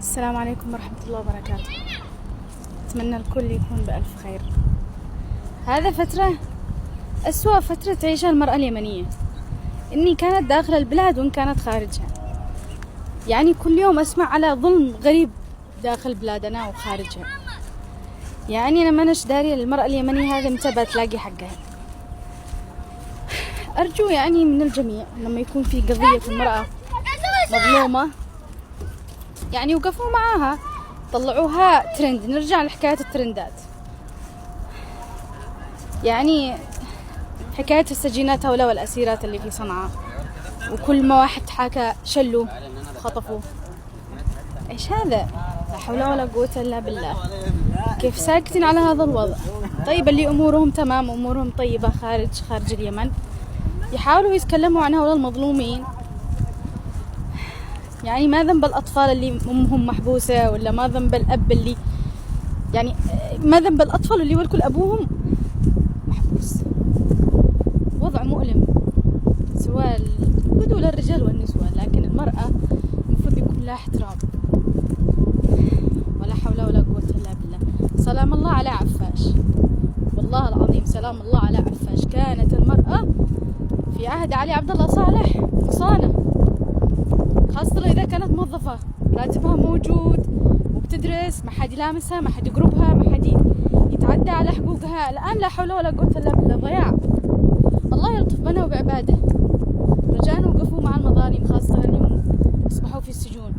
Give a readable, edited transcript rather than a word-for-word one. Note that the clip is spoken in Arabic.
السلام عليكم ورحمة الله وبركاته. أتمنى الكل يكون بألف خير. هذا فترة أسوأ فترة تعيشها المرأة اليمنية، إني كانت داخل البلاد وإن كانت خارجها. يعني كل يوم أسمع على ظلم غريب داخل بلادنا وخارجها. يعني أنا ما نش دارية المرأة اليمنية هذه متى بتلاقي حقها. أرجو يعني من الجميع لما يكون في قضية المرأة مظلومة يعني وقفوا معاها، طلعوها ترند. نرجع لحكاية الترندات، يعني حكاية السجينات هؤلاء والأسيرات اللي في صنعاء، وكل ما واحد حكى شلوا خطفوا. إيش هذا؟ لا حول ولا قوة إلا بالله. كيف ساكتين على هذا الوضع؟ طيب اللي أمورهم تمام، أمورهم طيبة خارج اليمن، يحاولوا يتكلموا عن هؤلاء المظلومين. يعني ما ذنب الأطفال اللي أمهم محبوسة، ولا ما ذنب الأب اللي يعني ما ذنب الأطفال اللي والكل أبوهم محبوس. وضع مؤلم سواء بدو للرجال والنسوة، لكن المرأة المفروض يكون لها احترام. ولا حول ولا قوة إلا بالله. سلام الله على عفاش، والله العظيم سلام الله على عفاش. كانت المرأة في عهد علي عبد الله صالح مصانة، خاصة إذا كانت موظفة راتبها موجود وبتدرس، ما حد يلامسها، ما حد يقربها، ما حد يتعدى على حقوقها. الآن لا حول ولا قوة إلا بالله، ضياع. الله يلطف بنا وبعباده. رجاء وقفوا مع المظالم، خاصة اليوم أصبحوا في السجون.